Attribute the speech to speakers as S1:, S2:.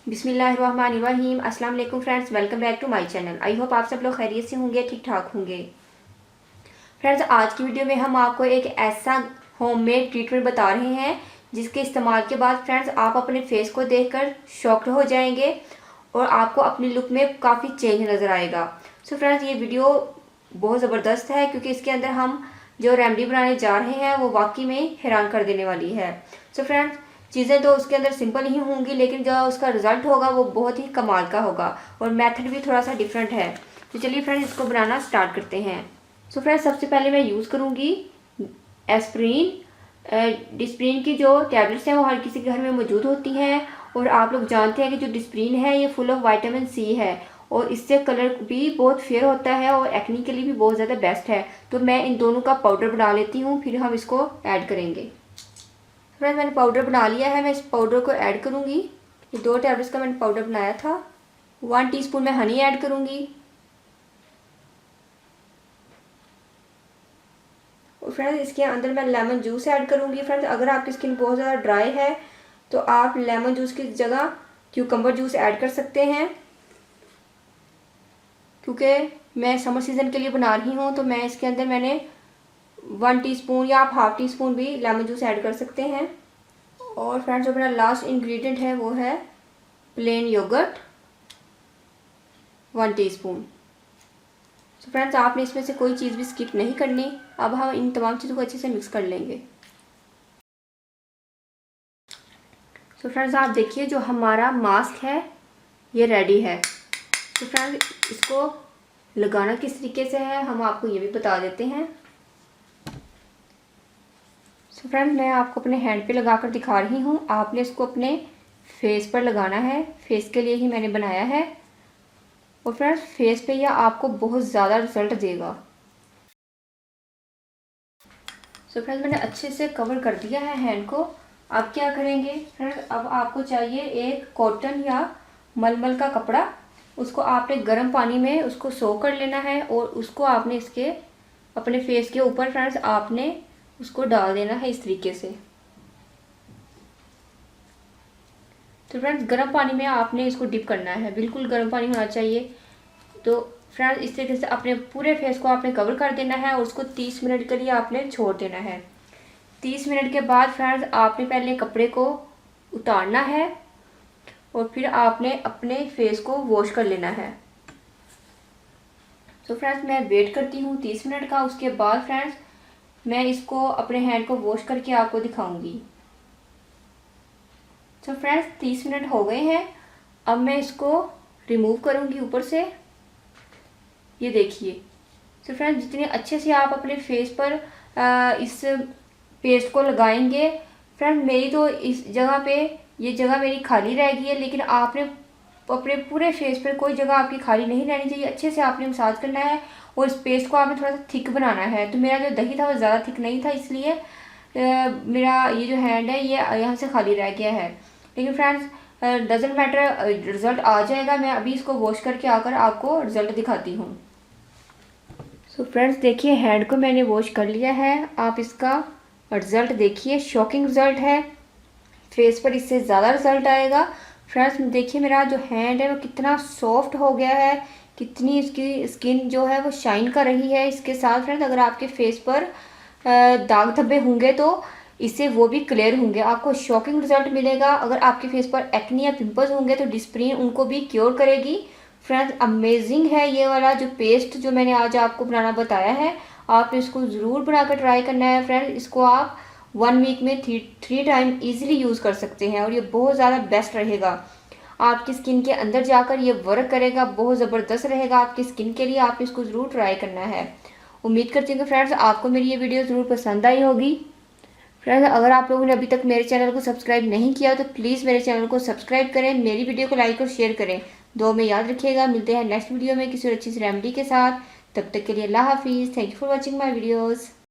S1: बिस्मिल्लाहिर्रहमानिर्रहीम। अस्सलाम वालेकुम friends, welcome back to my channel. I hope आप सब लोग खैरियत से होंगे, ठीक ठाक होंगे। फ्रेंड्स, आज की वीडियो में हम आपको एक ऐसा होममेड ट्रीटमेंट बता रहे हैं जिसके इस्तेमाल के बाद फ्रेंड्स आप अपने फेस को देखकर शॉक्ड हो जाएंगे और आपको अपनी लुक में काफ़ी चेंज नज़र आएगा। सो फ्रेंड्स, ये वीडियो बहुत ज़बरदस्त है क्योंकि इसके अंदर हम जो रेमेडी बनाने जा रहे हैं वो वाकई में हैरान कर देने वाली है। सो फ्रेंड्स, चीज़ें तो उसके अंदर सिंपल ही होंगी लेकिन जो उसका रिजल्ट होगा वो बहुत ही कमाल का होगा और मेथड भी थोड़ा सा डिफरेंट है। तो चलिए फ्रेंड्स, इसको बनाना स्टार्ट करते हैं। सो फ्रेंड्स, सबसे पहले मैं यूज़ करूँगी एस्प्रिन। डिस्प्रिन की जो टैबलेट्स हैं वो हर किसी के घर में मौजूद होती हैं और आप लोग जानते हैं कि जो डिस्प्रिन है ये फुल ऑफ विटामिन सी है और इससे कलर भी बहुत फेयर होता है और एक्ने के लिए भी बहुत ज़्यादा बेस्ट है। तो मैं इन दोनों का पाउडर बना लेती हूँ, फिर हम इसको ऐड करेंगे। फ्रेंड्स, मैंने पाउडर बना लिया है, मैं इस पाउडर को ऐड करूँगी। ये 2 टैबलेट्स का मैंने पाउडर बनाया था। 1 टीस्पून मैं हनी ऐड करूँगी और फ्रेंड्स इसके अंदर मैं लेमन जूस ऐड करूँगी। फ्रेंड्स, अगर आपकी स्किन बहुत ज़्यादा ड्राई है तो आप लेमन जूस की जगह क्यूकम्बर जूस ऐड कर सकते हैं। क्योंकि मैं समर सीज़न के लिए बना रही हूँ तो मैं इसके अंदर मैंने 1 टीस्पून या आप हाफ टी स्पून भी लेमन जूस ऐड कर सकते हैं। और फ्रेंड्स, जो मेरा लास्ट इंग्रेडिएंट है वो है प्लेन योगर्ट 1 टीस्पून। तो फ्रेंड्स, आपने इसमें से कोई चीज़ भी स्किप नहीं करनी। अब हम इन तमाम चीज़ों को अच्छे से मिक्स कर लेंगे। तो फ्रेंड्स, आप देखिए जो हमारा मास्क है ये रेडी है। तो फ्रेंड्स, इसको लगाना किस तरीके से है हम आपको ये भी बता देते हैं। तो फ्रेंड्स, मैं आपको अपने हैंड पे लगाकर दिखा रही हूँ। आपने इसको अपने फेस पर लगाना है, फेस के लिए ही मैंने बनाया है। और फ्रेंड्स, फेस पे यह आपको बहुत ज़्यादा रिजल्ट देगा। सो फ्रेंड्स, मैंने अच्छे से कवर कर दिया है हैंड को। अब क्या करेंगे फ्रेंड्स, अब आपको चाहिए एक कॉटन या मलमल का कपड़ा। उसको आपने गर्म पानी में उसको सोक कर लेना है और उसको आपने इसके अपने फेस के ऊपर फ्रेंड्स आपने उसको डाल देना है इस तरीके से। तो फ्रेंड्स, गर्म पानी में आपने इसको डिप करना है, बिल्कुल गर्म पानी होना चाहिए। तो फ्रेंड्स, इस तरीके से अपने पूरे फेस को आपने कवर कर देना है और उसको 30 मिनट के लिए आपने छोड़ देना है। 30 मिनट के बाद फ्रेंड्स आपने पहले कपड़े को उतारना है और फिर आपने अपने फेस को वॉश कर लेना है। तो फ्रेंड्स, मैं वेट करती हूँ 30 मिनट का। उसके बाद फ्रेंड्स मैं इसको अपने हैंड को वॉश करके आपको दिखाऊंगी। तो फ्रेंड्स, 30 मिनट हो गए हैं। अब मैं इसको रिमूव करूंगी ऊपर से। ये देखिए। तो फ्रेंड्स, जितने अच्छे से आप अपने फेस पर इस पेस्ट को लगाएंगे। फ्रेंड्स, मेरी तो इस जगह पे ये जगह मेरी खाली रह गई है लेकिन आपने अपने पूरे फेस पर कोई जगह आपकी खाली नहीं रहनी चाहिए। अच्छे से आपने मसाज करना है और इस पेस्ट को आपने थोड़ा सा थिक बनाना है। तो मेरा जो दही था वो ज़्यादा थिक नहीं था, इसलिए मेरा ये जो हैंड है ये यहाँ से खाली रह गया है। लेकिन फ्रेंड्स, डजेंट मैटर, रिज़ल्ट आ जाएगा। मैं अभी इसको वॉश करके आकर आपको रिज़ल्ट दिखाती हूँ। सो फ्रेंड्स, देखिए हैंड को मैंने वॉश कर लिया है। आप इसका रिज़ल्ट देखिए, शॉकिंग रिज़ल्ट है। फेस पर इससे ज़्यादा रिज़ल्ट आएगा। फ्रेंड्स, देखिए मेरा जो हैंड है वो कितना सॉफ्ट हो गया है, कितनी इसकी स्किन जो है वो शाइन कर रही है। इसके साथ फ्रेंड्स, अगर आपके फेस पर दाग धब्बे होंगे तो इससे वो भी क्लियर होंगे, आपको शॉकिंग रिजल्ट मिलेगा। अगर आपके फेस पर एक्ने या पिंपल्स होंगे तो डिस्प्रिन उनको भी क्योर करेगी। फ्रेंड्स, अमेजिंग है ये वाला जो पेस्ट जो मैंने आज आपको बनाना बताया है। आप इसको ज़रूर बनाकर ट्राई करना है। फ्रेंड्स, इसको आप 1 वीक में 3 टाइम ईजिली यूज़ कर सकते हैं और ये बहुत ज़्यादा बेस्ट रहेगा। आपकी स्किन के अंदर जाकर ये वर्क करेगा, बहुत ज़बरदस्त रहेगा आपकी स्किन के लिए। आप इसको ज़रूर ट्राई करना है। उम्मीद करती हूँ कि फ्रेंड्स आपको मेरी ये वीडियो ज़रूर पसंद आई होगी। फ्रेंड्स, अगर आप लोगों ने अभी तक मेरे चैनल को सब्सक्राइब नहीं किया तो प्लीज़ मेरे चैनल को सब्सक्राइब करें, मेरी वीडियो को लाइक और शेयर करें। दो में याद रखिएगा। मिलते हैं नेक्स्ट वीडियो में किसी अच्छी सी रेमेडी के साथ। तब तक के लिए अल्लाह हाफिज़। Thank you for watching my videos.